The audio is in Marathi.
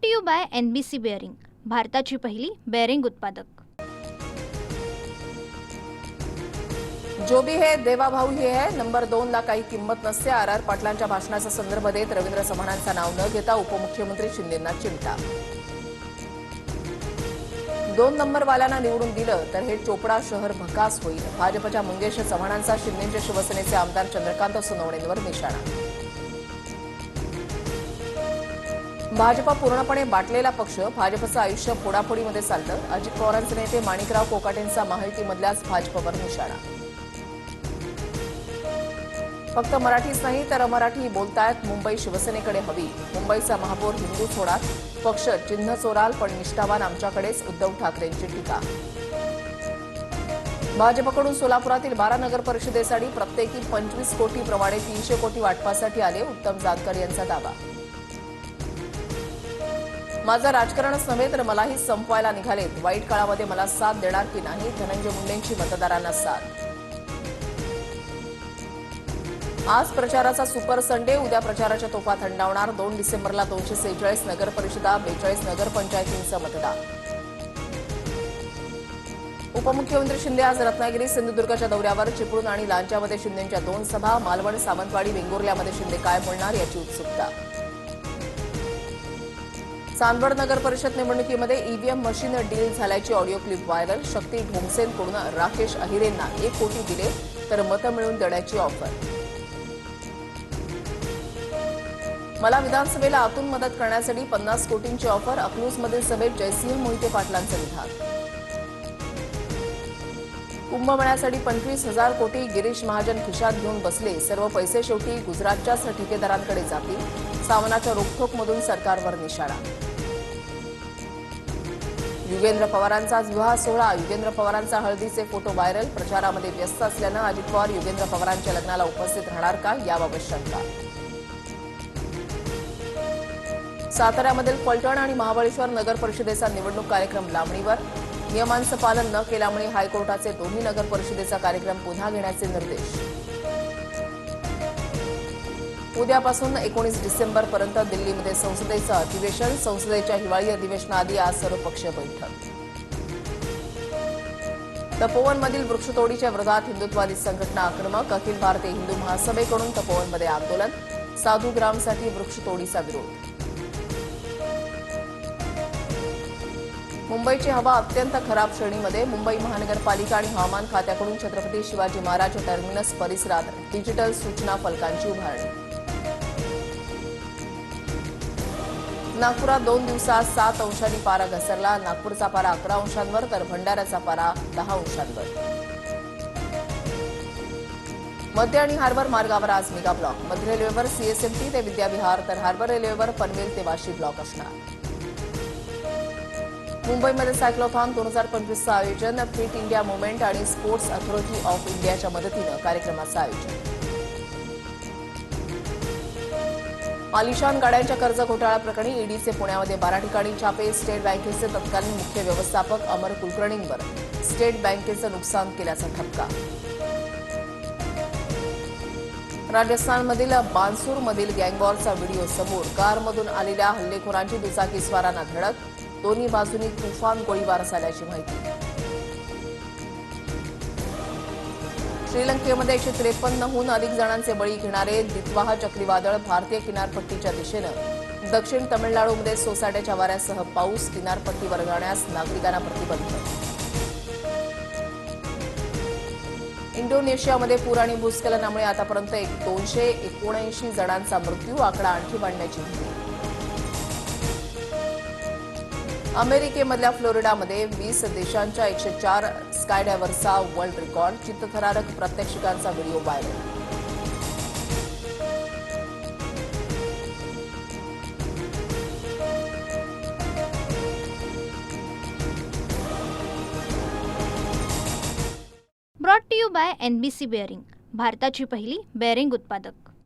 To you by NBC bearing, भारताची पहिली बेअरिंग उत्पादक। जो भी है देवा भाऊ हे है नंबर 2 ला काही किंमत नसते। आर पाटलांच्या भाषणाचा संदर्भ देत रवींद्र चव्हाणांचं नाव न घेता उपमुख्यमंत्री शिंदेंना चिमटा। 2 नंबरवाल्यांना निवडून दिलं तर हे चोपडा शहर भकास होईल। भाजपच्या मंगेश चव्हाणांचा शिंदेच्या शिवसेनेचे आमदार चंद्रकांत सोनवणेंवर निशाणा। भाजपा पूर्णपणे बाटलेला पक्ष, भाजपचं आयुष्य फोडाफोडीमध्ये चालतं। अजित पवारांचे नेते माणिकराव कोकाटेंचा महायुतीमधल्याच भाजपवर निशाणा। फक्त मराठीच नाही तर अमराठी बोलतायत, मुंबई शिवसेनेकडे हवी। मुंबईचा महापौर हिंदू सोडा, पक्ष चिन्ह चोराल पण निष्ठावान आमच्याकडेच, उद्धव ठाकरेंची टीका। भाजपकडून सोलापुरातील 12 नगर परिषदेसाठी प्रत्येकी 25 कोटी प्रमाणे 300 कोटी वाटपासाठी आले, उत्तम जानकर यांचा दावा। माझं राजकारणच नव्हे तर मलाही संपवायला निघालेत, वाईट काळामध्ये मला साथ देणार की नाही, धनंजय मुंडेंची मतदारांना साथ। आज प्रचाराचा सुपर संडे, उद्या प्रचाराच्या तोफा थंडावणार। 2 डिसेंबरला 246 नगर परिषदा, 42 नगरपंचायतींचं मतदान। उपमुख्यमंत्री शिंदे आज रत्नागिरी सिंधुदुर्गच्या दौऱ्यावर, चिपळूण आणि लांजामध्ये शिंदेंच्या 2 सभा। मालवण, सावंतवाडी, वेंगुर्ल्यामध्ये शिंदे काय बोलणार याची उत्सुकता। चांदवड नगर परिषद निवडणुकीमध्ये ईव्हीएम मशीन डील झाल्याची ऑडिओ क्लिप व्हायरल। शक्ती ढोंगसेंकडून राकेश अहिरेंना 1 कोटी दिले तर मतं मिळवून देण्याची ऑफर। मला विधानसभेला आतून मदत करण्यासाठी 50 कोटींची ऑफर, अकलूजमधील सभेत जयसिंह मोहिते पाटलांचं विधान। कुंभमेळ्यासाठी 25,000 कोटी गिरीश महाजन खिशात घेऊन बसले, सर्व पैसे शेवटी गुजरातच्याच ठेकेदारांकडे जातील। सावनाच्या रोखठोकमधून सरकारवर निशाणा। युगेंद्र पवारांचा विवाह सोहळा, युगेंद्र पवारांचा हळदीचे फोटो व्हायरल। प्रचारामध्ये व्यस्त असल्यानं अजित पवार युगेंद्र पवारांच्या लग्नाला उपस्थित राहणार का याबाबत शंका। साताऱ्यामधील फलटण आणि महाबळेश्वर नगर परिषदेचा निवडणूक कार्यक्रम लांबणीवर, नियमांचं पालन न केल्यामुळे हायकोर्टाचे दोन्ही नगर परिषदेचा कार्यक्रम पुन्हा घेण्याचे निर्देश। उद्यापासून 19 डिसेंबरपर्यंत दिल्लीमध्ये संसदेचं अधिवेशन, संसदेच्या हिवाळी अधिवेशनाआधी आज सर्वपक्षीय बैठक। तपोवनमधील वृक्षतोडीच्या विरोधात हिंदुत्ववादी संघटना आक्रमक, अखिल भारतीय हिंदू महासभेकडून तपोवनमध्ये आंदोलन, साधुग्रामसाठी वृक्षतोडीचा विरोध। मुंबईची हवा अत्यंत खराब श्रेणीमध्ये, मुंबई महानगरपालिका आणि हवामान खात्याकडून छत्रपती शिवाजी महाराज टर्मिनस परिसरात डिजिटल सूचना फलकांची उभारणी। नागपुरात 2 दिवसात 7 अंशांनी पारा घसरला, नागपूरचा पारा 11 अंशांवर तर भंडाऱ्याचा पारा 10 अंशांवर। मध्य आणि हार्बर मार्गावर आज मेगा ब्लॉक, मध्य रेल्वेवर CSMT ते विद्याविहार तर हार्बर रेल्वेवर पनवेल ते वाशी ब्लॉक असणार। मुंबईमध्ये सायक्लोथॉन 2025चं आयोजन, फिट इंडिया मुव्हमेंट आणि स्पोर्ट्स अथॉरिटी ऑफ इंडियाच्या मदतीनं कार्यक्रमाचं आयोजन। आलिशान गाड्यांच्या कर्ज घोटाळा प्रकरणी ईडीचे पुण्यामध्ये 12 ठिकाणी छापे, स्टेट बँकेचे तत्कालीन मुख्य व्यवस्थापक अमर कुलकर्णींवर स्टेट बँकेचं नुकसान केल्याचा ठपका। राजस्थानमधील बानसूरमधील गँगवॉरचा व्हिडिओ समोर, कारमधून आलेल्या हल्लेखोरांची दुचाकीस्वारांना धडक, दोन्ही बाजूंनी तुफान गोळीबार झाल्याची माहिती। श्रीलंकेमध्ये 153हून अधिक जणांचे बळी घेणारे दित्वाह चक्रीवादळ भारतीय किनारपट्टीच्या दिशेनं, दक्षिण तमिळनाडूमध्ये सोसाट्याच्या वाऱ्यासह पाऊस, किनारपट्टीवर जाण्यास नागरिकांना प्रतिबंध। इंडोनेशियामध्ये पूर आणि भूस्खलनामुळे आतापर्यंत 279 जणांचा मृत्यू, आकडा आणखी वाढण्याची भीती। अमेरिकेमधल्या फ्लोरिडामध्ये 20 देशांच्या 104 स्कायडायव्हर्सचा वर्ल्ड रेकॉर्ड, चित्तथरारक प्रात्यक्षिकांचा video viral. Brought to you by NBC bearing, भारताची पहिली बेअरिंग उत्पादक।